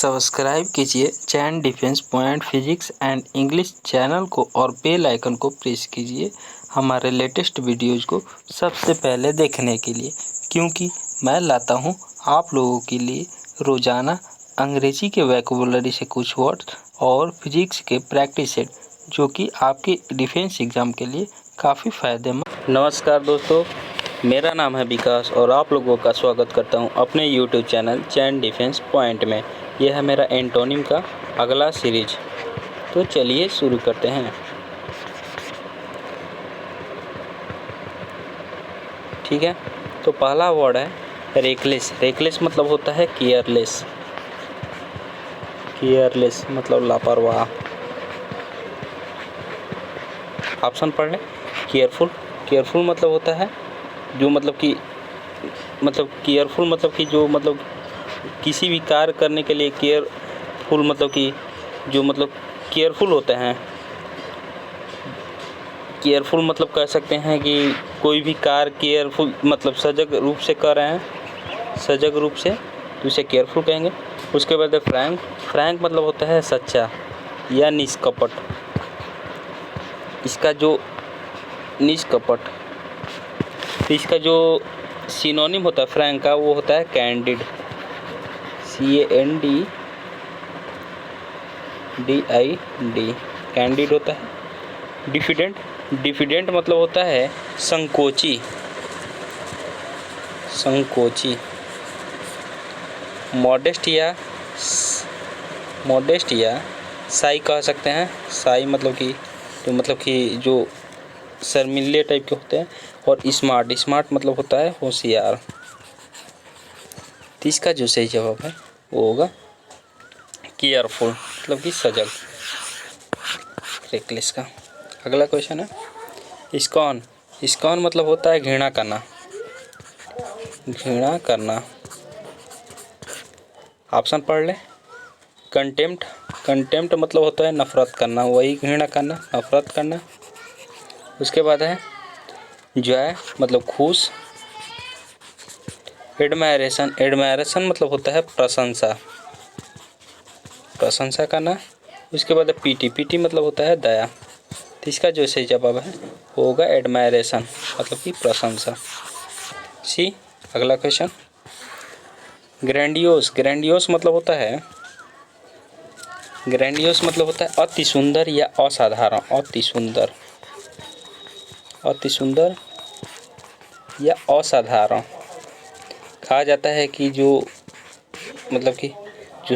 Subscribe कीजिए chain defence point physics and English channel को और बेल आइकन को प्रेस कीजिए हमारे लेटेस्ट वीडियोज़ को सबसे पहले देखने के लिए, क्योंकि मैं लाता हूं आप लोगों के लिए रोज़ाना अंग्रेजी के वोकैबुलरी से कुछ वर्ड्स और फिजिक्स के प्रैक्टिस सेट, जो कि आपके डिफेंस एग्ज़ाम के लिए काफ़ी फ़ायदेमंद। नमस्कार दोस्तों, मेरा नाम है विकास और आप लोगों का स्वागत करता हूं अपने YouTube चैनल चैन डिफेंस पॉइंट में। यह है मेरा एंटोनिम का अगला सीरीज। तो चलिए शुरू करते हैं। ठीक है, तो पहला वर्ड है रेकलेस। रेकलेस मतलब होता है केयरलेस। केयरलेस मतलब लापरवाह। ऑप्शन पढ़ लें। केयरफुल। केयरफुल मतलब होता है जो केयरफुल मतलब कि जो किसी भी कार्य करने के लिए केयरफुल मतलब कि जो केयरफुल होते हैं। केयरफुल मतलब कह सकते हैं कि कोई भी कार्य केयरफुल मतलब सजग रूप से कर रहे हैं, सजग रूप से, तो इसे केयरफुल कहेंगे। उसके बाद फ्रैंक। फ्रैंक मतलब होता है सच्चा या निष्कपट। इसका जो निष्कपट, तो इसका जो सिनोनिम होता है फ्रैंक का, वो होता है कैंडिड। CANDID। कैंडिड होता है। डिफिडेंट। डिफिडेंट मतलब होता है संकोची। संकोची। मॉडेस्ट या साई कह सकते हैं। साई मतलब कि जो शर्मिले टाइप के होते हैं। और स्मार्ट। स्मार्ट मतलब होता है होशियार। तो इसका जो सही जवाब है वो होगा केयरफुल मतलब कि सजग। रेकलेस का अगला क्वेश्चन है इस्कॉन। इस्कॉन मतलब होता है घृणा करना। घृणा करना। ऑप्शन पढ़ लें। कंटेम्प्ट। कंटेम्प्ट मतलब होता है नफरत करना, वही घृणा करना, नफरत करना। उसके बाद है जॉय मतलब खुश। एडमायरेशन। एडमायरेशन मतलब होता है प्रशंसा, प्रशंसा करना। उसके बाद पीटी। पीटी मतलब होता है दया। तो इसका जो सही जवाब है वो होगा एडमायरेशन मतलब कि प्रशंसा। सी अगला क्वेश्चन ग्रैंडियोस। ग्रैंडियोस मतलब होता है अति सुंदर या असाधारण। अति सुंदर, अति सुंदर या असाधारण। कहा जाता है कि जो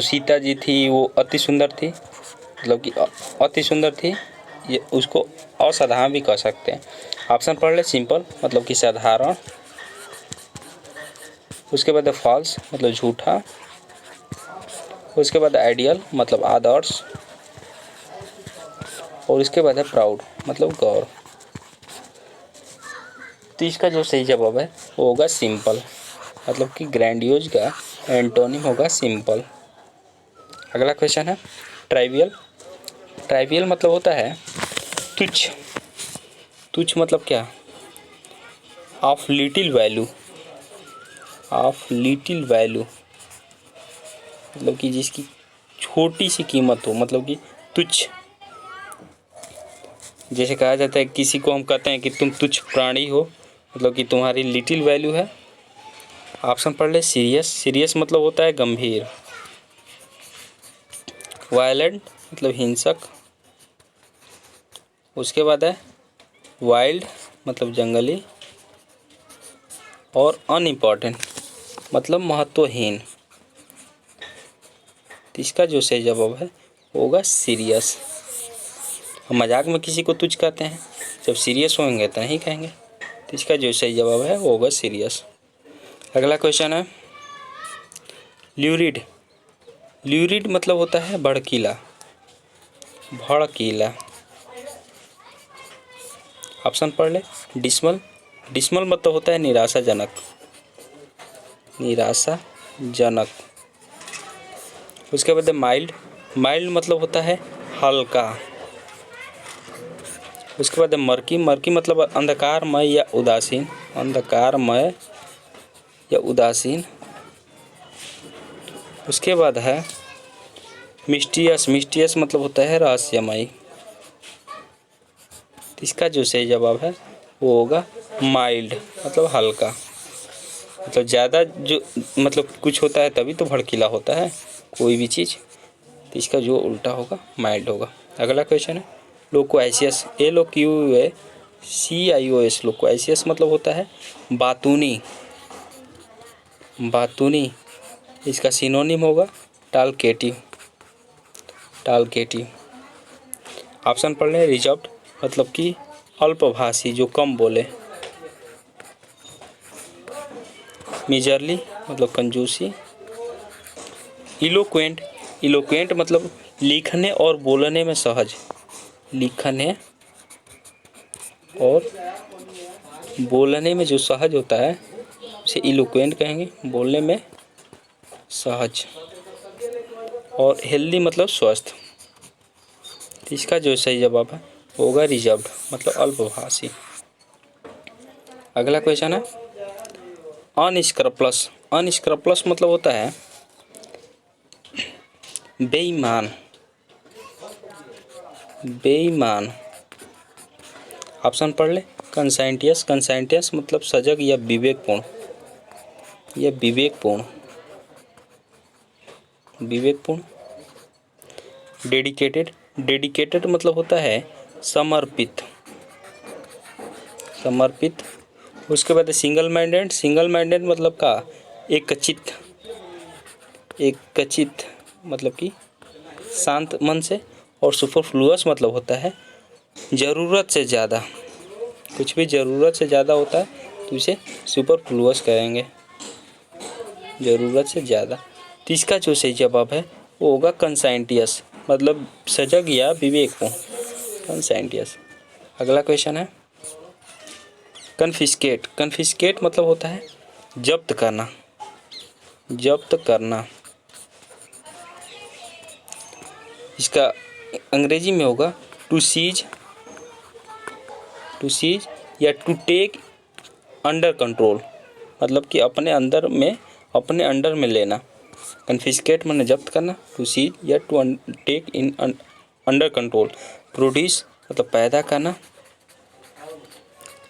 सीता जी थी वो अति सुंदर थी, अति सुंदर थी। ये उसको असाधारण भी कह सकते हैं। ऑप्शन पढ़ ले। सिंपल मतलब कि साधारण। उसके बाद फॉल्स मतलब झूठा। उसके बाद आइडियल मतलब आदर्श। और इसके बाद है प्राउड मतलब गौरव। तो इसका जो सही जवाब है वो होगा सिंपल मतलब कि ग्रैंडियोज का एंटोनिम होगा सिंपल। अगला क्वेश्चन है ट्राइवियल। ट्राइवियल मतलब होता है तुच्छ। तुच्छ मतलब क्या? Of little value. Of little value मतलब कि जिसकी छोटी सी कीमत हो, मतलब कि तुच्छ। जैसे कहा जाता है किसी को हम कहते हैं कि तुम तुच्छ प्राणी हो, मतलब कि तुम्हारी लिटिल वैल्यू है। ऑप्शन पढ़ ले। सीरियस। सीरियस मतलब होता है गंभीर। वायलेंट मतलब हिंसक। उसके बाद है वाइल्ड मतलब जंगली। और अनइम्पॉर्टेंट मतलब महत्वहीन। तो इसका जो सही जवाब है वो होगा सीरियस। हम मजाक में किसी को तुच्छ कहते हैं, जब सीरियस होंगे तो नहीं कहेंगे। तो इसका जो सही जवाब है वो होगा सीरियस। अगला क्वेश्चन है ल्यूरिड। ल्यूरिड मतलब होता है भड़कीला। भड़कीला। ऑप्शन पढ़ ले। डिसमल। डिसमल मतलब होता है निराशाजनक। निराशाजनक। उसके बाद माइल्ड। माइल्ड मतलब होता है हल्का। उसके बाद मर्की। मर्की मतलब अंधकारमय या उदासीन। अंधकारमय या उदासीन। उसके बाद है मिस्टीरियस, मिस्टीरियस मतलब होता है रहस्यमय। तो इसका जो सही जवाब है वो होगा माइल्ड, मतलब हल्का। मतलब ज़्यादा जो मतलब कुछ होता है तभी तो भड़कीला होता है कोई भी चीज़। तो इसका जो उल्टा होगा माइल्ड होगा। अगला क्वेश्चन है लोक्वासियस, LOQUACIOS, लोक्वासियस मतलब होता है बातूनी, बातूनी। इसका सिनोनिम होगा टालकेटिव, टालकेटिव। ऑप्शन पढ़ लें। रिजर्व्ड मतलब कि अल्पभाषी, जो कम बोले। मिजरली मतलब कंजूसी। इलोक्वेंट, इलोक्वेंट मतलब लिखने और बोलने में सहज, लिखने और बोलने में जो सहज होता है उसे इलोक्वेंट कहेंगे, बोलने में सहज। और हेल्दी मतलब स्वस्थ। इसका जो सही जवाब है होगा रिजर्व्ड, मतलब अल्पभाषी। अगला क्वेश्चन है अनस्क्रपलस, अनस्क्रपलस मतलब होता है बेईमान, बेईमान। ऑप्शन पढ़ ले। कंसाइंटियस, कंसाइंटियस मतलब सजग या विवेकपूर्ण, या विवेकपूर्ण, विवेकपूर्ण। डेडिकेटेड, डेडिकेटेड मतलब होता है समर्पित, समर्पित। उसके बाद सिंगल माइंडेड, सिंगल माइंडेड मतलब का एकचित्त, एकचित्त मतलब कि शांत मन से। और सुपरफ्लुअस मतलब होता है ज़रूरत से ज़्यादा, कुछ भी ज़रूरत से ज़्यादा होता है तो इसे सुपरफ्लुअस कहेंगे, ज़रूरत से ज़्यादा। तो इसका जो सही जवाब है वो होगा कंसाइंटियस, मतलब सजग या विवेकपूर्ण, कंसाइंटियस। अगला क्वेश्चन है कन्फिस्केट, कन्फिस्केट मतलब होता है जब्त करना, जब्त करना। इसका अंग्रेजी में होगा टू सीज, टू सीज या टू टेक अंडर कंट्रोल, मतलब कि अपने अंदर में, अपने अंडर में लेना। कन्फिस्केट माने जब्त करना, टू सीज या to take in under control. Produce मतलब पैदा करना।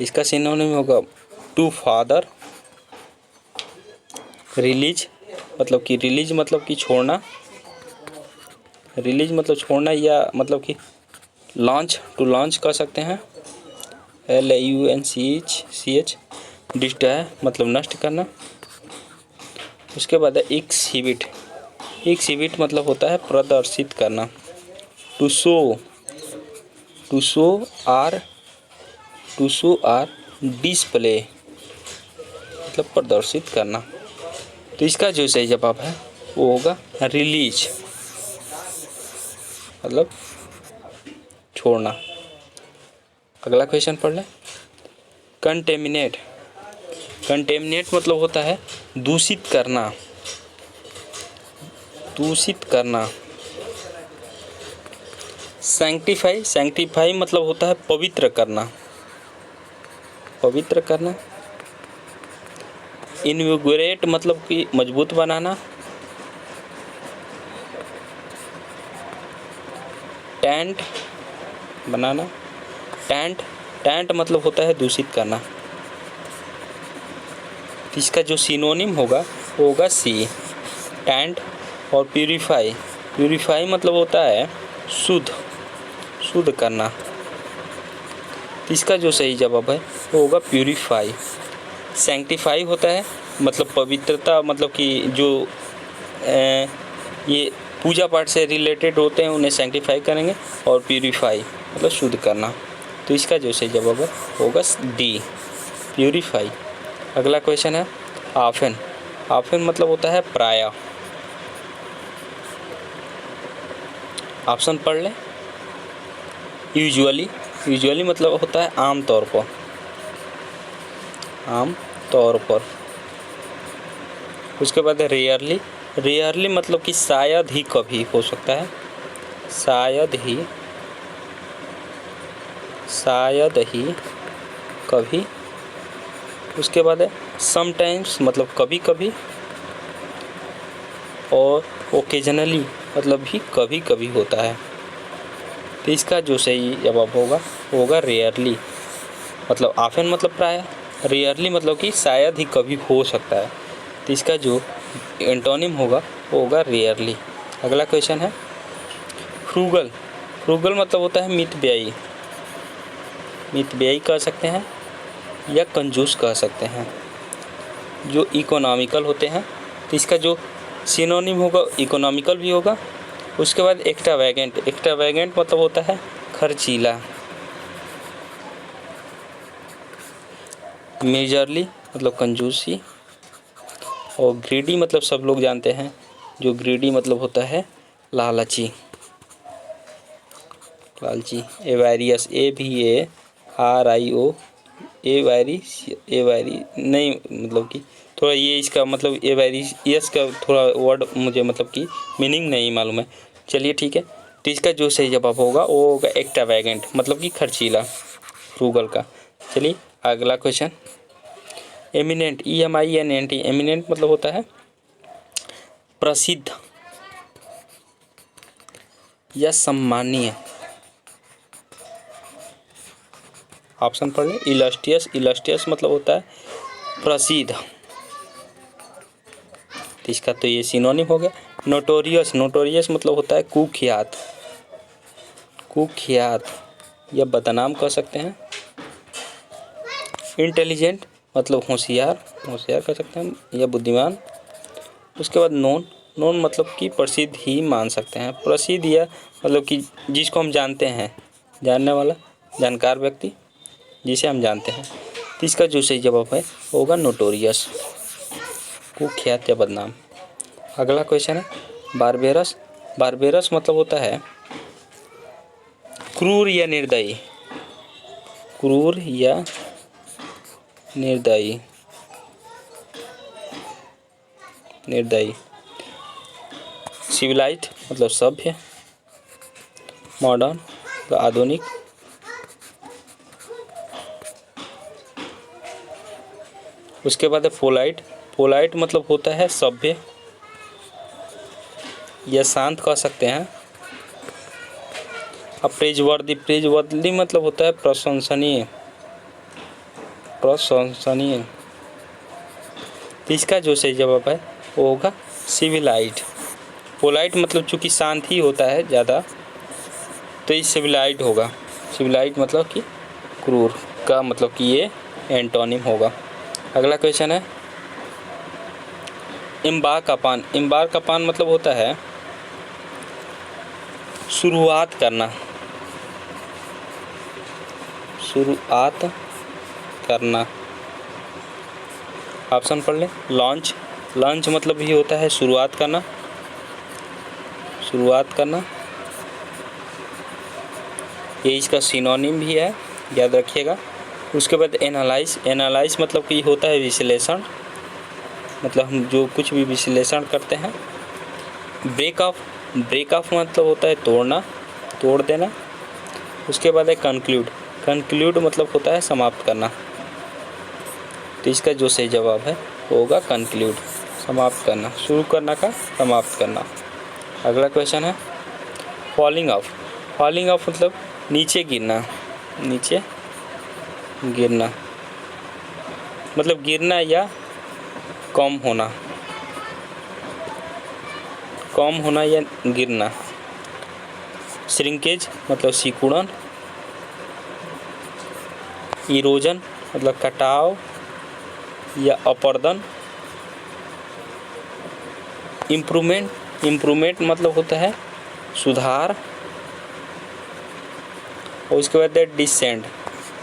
इसका सिनोनिम होगा टू फादर। रिलीज मतलब कि, रिलीज मतलब कि छोड़ना, रिलीज मतलब छोड़ना, या मतलब कि लॉन्च, टू लॉन्च कर सकते हैं, LAUNCH। डिस्ट्रॉय मतलब नष्ट करना। उसके बाद है एक्सिबिट, एक्सिबिट मतलब होता है प्रदर्शित करना। To show, to show or, to show or display मतलब प्रदर्शित करना। तो इसका जो सही जवाब है वो होगा रिलीज, मतलब छोड़ना। अगला क्वेश्चन पढ़ लें। कंटेमिनेट, कंटेमिनेट मतलब होता है दूषित करना, दूषित करना। सैंक्टिफाई, सैंक्टिफाई मतलब होता है पवित्र करना, पवित्र करना। इनविगोरेट मतलब कि मजबूत बनाना। टेंट बनाना, टेंट, टेंट मतलब होता है दूषित करना। इसका जो सिनोनिम होगा वो होगा सी, टेंट। और प्यूरिफाई, प्यूरिफाई मतलब होता है शुद्ध, शुद्ध करना। इसका जो सही जवाब है वो होगा प्यूरिफाई। सैंक्टिफाई होता है मतलब पवित्रता, मतलब कि जो ये पूजा पाठ से रिलेटेड होते हैं उन्हें सैंक्टिफाई करेंगे। और प्यूरिफाई मतलब शुद्ध करना। तो इसका जो सही जवाब है होगा डी, प्यूरिफाई। अगला क्वेश्चन है ऑफन, ऑफन मतलब होता है प्रायः। ऑप्शन पढ़ लें। यूजुअली, यूजुअली मतलब होता है आम तौर पर, आम तौर पर। उसके बाद है रेयरली, रेयरली मतलब कि शायद ही कभी हो सकता है, शायद ही, शायद ही कभी। उसके बाद है समटाइम्स मतलब कभी कभी। और ओकेजनली, मतलब भी कभी कभी होता है। तो इसका जो सही जवाब होगा रेयरली, मतलब ऑफन मतलब प्राय, रेयरली मतलब कि शायद ही कभी हो सकता है। तो इसका जो एंटोनिम होगा रेयरली। अगला क्वेश्चन है फ्रूगल। फ्रूगल मतलब होता है मितव्ययी, मितव्ययी कह सकते हैं या कंजूस कह सकते हैं। जो इकोनॉमिकल होते हैं, तो इसका जो सिनोनिम होगा इकोनॉमिकल भी होगा। उसके बाद एक्स्ट्रावैगेंट, एक्स्ट्रावैगेंट मतलब होता है खर्चीला। मेजरली मतलब कंजूसी, और ग्रीडी मतलब सब लोग जानते हैं, जो ग्रीडी मतलब होता है लालची, लालची। एवेरियस, AVARIO, एवेरी नहीं, मतलब कि थोड़ा ये इसका मतलब एवेरियस का थोड़ा वर्ड मुझे मतलब कि मीनिंग नहीं मालूम है। चलिए ठीक है, तो इसका जो सही जवाब होगा वो होगा एक्स्ट्रावैगेंट, मतलब कि खर्चीला, फ्रूगल का। चलिए अगला क्वेश्चन, एमिनेंट, EMINENT, एमिनेंट मतलब होता है प्रसिद्ध या सम्मानीय। ऑप्शन पढ़ लें, इलस्ट्रियस, इलस्ट्रियस मतलब होता है प्रसिद्ध, तो इसका तो ये सिनोनिम हो गया। नोटोरियस, नोटोरियस मतलब होता है कुख्यात, कुख्यात या बदनाम कह सकते हैं। इंटेलिजेंट मतलब होशियार, होशियार कह सकते हैं या बुद्धिमान। उसके बाद नोन, नोन मतलब कि प्रसिद्ध ही मान सकते हैं, प्रसिद्ध या मतलब कि जिसको हम जानते हैं, जानने वाला, जानकार व्यक्ति जिसे हम जानते हैं। तो इसका जो सही जवाब है होगा नोटोरियस, कुख्यात या बदनाम। अगला क्वेश्चन है बारबेरस। बारबेरस मतलब होता है क्रूर या निर्दयी, क्रूर या निर्दयी, निर्दयी। सिविलाइज्ड मतलब सभ्य, मॉडर्न मतलब आधुनिक। उसके बाद है पोलाइट, पोलाइट मतलब होता है सभ्य या शांत कह सकते हैं। अब प्रेजवर्दी, प्रेजवर्दी मतलब होता है प्रशंसनीय, प्रशंसनीय। तो इसका जो सही जवाब है वो होगा सिविलाइट। पोलाइट मतलब चूँकि शांत ही होता है ज़्यादा, तो ये सिविलाइट होगा। सिविलाइट मतलब कि क्रूर का मतलब कि ये एंटोनिम होगा। अगला क्वेश्चन है इम्बार्कापान। इम्बार्कापान मतलब होता है शुरुआत करना, शुरुआत करना। ऑप्शन पढ़ लें, लॉन्च, लॉन्च मतलब भी होता है शुरुआत करना, शुरुआत करना। ये इसका सिनोनिम भी है, याद रखिएगा। उसके बाद एनालाइज, एनालाइज मतलब कि होता है विश्लेषण, मतलब हम जो कुछ भी विश्लेषण करते हैं। ब्रेक ऑफ, ब्रेक ऑफ मतलब होता है तोड़ना, तोड़ देना। उसके बाद है कंक्लूड, कंक्लूड मतलब होता है समाप्त करना। तो इसका जो सही जवाब है वो होगा कंक्लूड, समाप्त करना, शुरू करना का समाप्त करना। अगला क्वेश्चन है फॉलिंग ऑफ। फॉलिंग ऑफ मतलब नीचे गिरना, नीचे गिरना मतलब गिरना या कम होना, कम होना या गिरना। श्रिंकेज मतलब सिकुड़न। इरोजन मतलब कटाव या अपर्दन। इम्प्रूवमेंट, इम्प्रूवमेंट मतलब होता है सुधार। और उसके बाद है डिसेंट,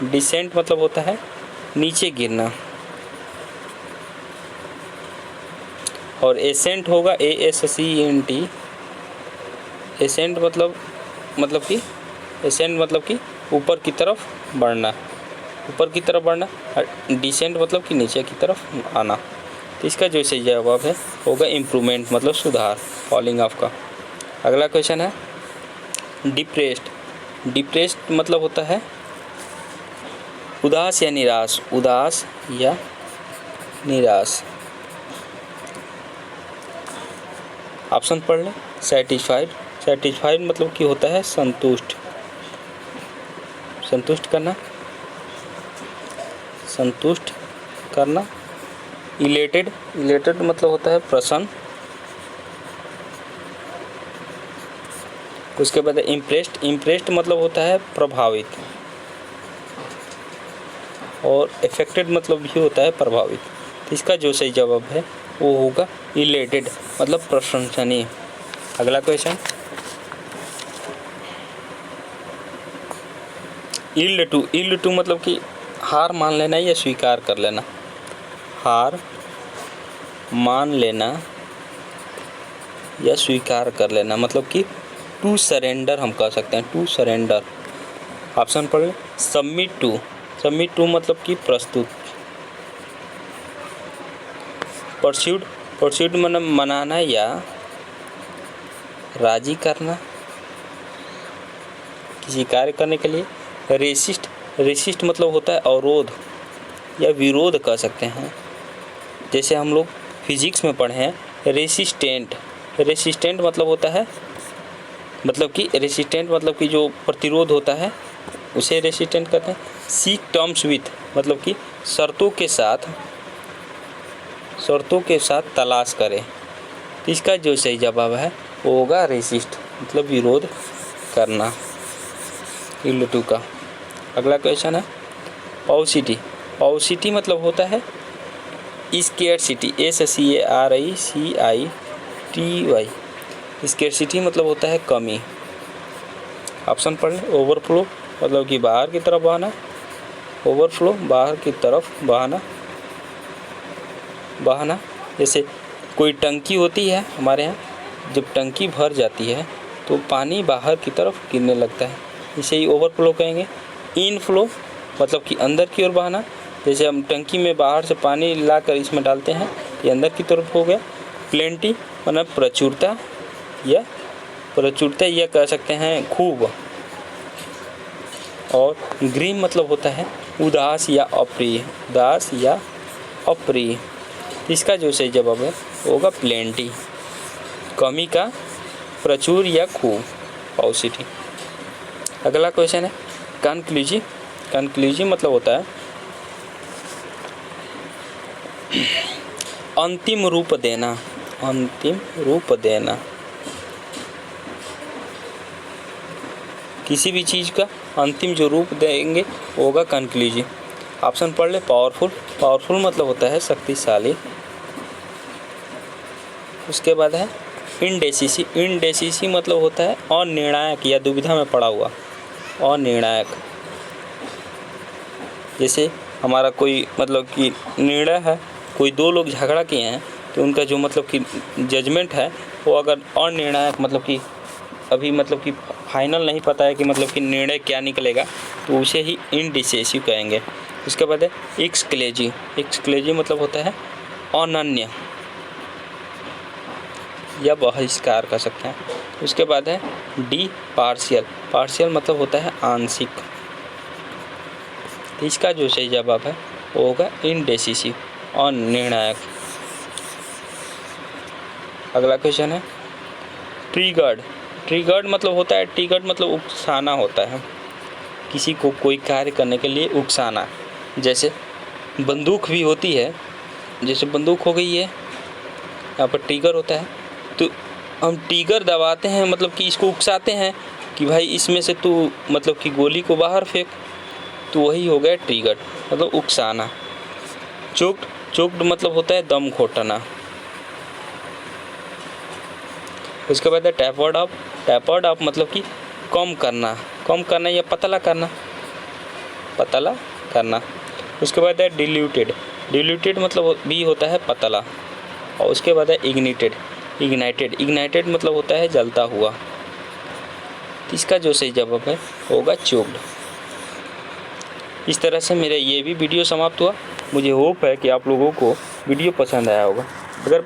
डिसेंट मतलब होता है नीचे गिरना। और एसेंट होगा ASCENT, एसेंट मतलब कि एसेंट मतलब कि ऊपर की तरफ बढ़ना, ऊपर की तरफ बढ़ना। और डिसेंट मतलब कि नीचे की तरफ आना। तो इसका जो सही जवाब है होगा इम्प्रूवमेंट मतलब सुधार, फॉलिंग ऑफ का। अगला क्वेश्चन है डिप्रेस्ड। डिप्रेस्ड मतलब होता है उदास या निराश, उदास या निराश। ऑप्शन पढ़ लें। सेटिस्फाइड, सेटिस्फाइड मतलब कि होता है संतुष्ट, संतुष्ट करना, संतुष्ट करना। इलेटेड, इलेटेड मतलब होता है प्रसन्न। उसके बाद इम्प्रेस्ड, इम्प्रेस्ड मतलब होता है प्रभावित। और इफेक्टेड मतलब भी होता है प्रभावित। तो इसका जो सही जवाब है वो होगा इलेटेड, मतलब प्रशंसनीय। अगला question, yield to, yield to मतलब कि हार मान लेना या स्वीकार कर लेना। हार मान लेना या स्वीकार कर लेना मतलब कि टू सरेंडर हम कह सकते हैं, टू सरेंडर। ऑप्शन पढ़ लें। सबमिट टू, सबमिट टू मतलब कि प्रस्तुत। परस्यूड, परस्यूड मतलब मनाना या राजी करना किसी कार्य करने के लिए। रेसिस्ट, रेसिस्ट मतलब होता है अवरोध या विरोध कह सकते हैं। जैसे हम लोग फिजिक्स में पढ़े हैं रेसिस्टेंट, रेसिस्टेंट मतलब होता है, मतलब कि रेसिस्टेंट मतलब कि जो प्रतिरोध होता है उसे रेसिस्टेंट कहते हैं। सीक टर्म्स विथ मतलब कि शर्तों के साथ, शर्तों के साथ तलाश करें। तो इसका जो सही जवाब है वो होगा रेसिस्ट, मतलब विरोध करना, यील्ड टू का। अगला क्वेश्चन है पॉसिटी, पॉसिटी मतलब होता है स्केर्सिटी, SCARICITY। स्केर्सिटी मतलब होता है कमी। ऑप्शन पढ़ लें। ओवरफ्लो मतलब कि बाहर की तरफ बहाना, ओवरफ्लो बाहर की तरफ बहाना, बहाना। जैसे कोई टंकी होती है हमारे यहाँ, जब टंकी भर जाती है तो पानी बाहर की तरफ गिरने लगता है, इसे ही ओवरफ्लो कहेंगे। इनफ्लो मतलब कि अंदर की ओर बहाना, जैसे हम टंकी में बाहर से पानी लाकर इसमें डालते हैं, ये अंदर की तरफ हो गया। प्लेंटी मतलब प्रचुरता या प्रचुरता या कह सकते हैं खूब। और ग्रीन मतलब होता है उदास या अप्रिय, उदास या अप्रिय। इसका जो सही जवाब है वो होगा प्लेंटी, कमी का, प्रचुर या खूब, पॉसिटी। अगला क्वेश्चन है कंक्लूजिव, कंक्लूजिव मतलब होता है अंतिम रूप देना, अंतिम रूप देना किसी भी चीज़ का अंतिम जो रूप देंगे वो होगा कंक्लूजिव। ऑप्शन पढ़ ले। पावरफुल, पावरफुल मतलब होता है शक्तिशाली। उसके बाद है इनडेसिसिव, इनडेसिसिव मतलब होता है अनिर्णायक या दुविधा में पड़ा हुआ, अनिर्णायक। जैसे हमारा कोई मतलब कि निर्णय है, कोई दो लोग झगड़ा किए हैं तो उनका जो मतलब कि जजमेंट है वो अगर अनिर्णायक मतलब कि अभी मतलब कि फाइनल नहीं पता है कि मतलब कि निर्णय क्या निकलेगा, तो उसे ही इनडिसिसिव कहेंगे। उसके बाद है एक्सक्लेजिव, एक्सक्लेजिव मतलब होता है अनन्य या बहिष्कार कर सकते हैं। उसके बाद है डी पार्शियल, पार्शियल मतलब होता है आंशिक। इसका जो सही जवाब है वो होगा इनडेसिसिव, अनिर्णायक। अगला क्वेश्चन है ट्रिगर्ड, ट्रिगर्ड मतलब होता है, ट्रिगर्ड मतलब उकसाना होता है, किसी को कोई कार्य करने के लिए उकसाना। जैसे बंदूक भी होती है, जैसे बंदूक हो गई है, यहाँ पर ट्रिगर होता है, तो हम ट्रिगर दबाते हैं मतलब कि इसको उकसाते हैं कि भाई इसमें से तू मतलब कि गोली को बाहर फेंक, तो वही हो गया ट्रिगर, मतलब उकसाना। चोक्ड, चोक्ड मतलब होता है दम घोटना। उसके बाद है टैपर्ड अप, टैपर्ड अप मतलब कि कम करना, कम करना या पतला करना, पतला करना। उसके बाद है डिल्यूटेड, डिल्यूटेड मतलब भी होता है पतला। और उसके बाद है इग्निटेड, इग्नाइटेड, इग्नाइटेड मतलब होता है जलता हुआ। इसका जो सही जवाब है होगा चोक्ड। इस तरह से मेरा ये भी वीडियो समाप्त हुआ। मुझे होप है कि आप लोगों को वीडियो पसंद आया होगा। अगर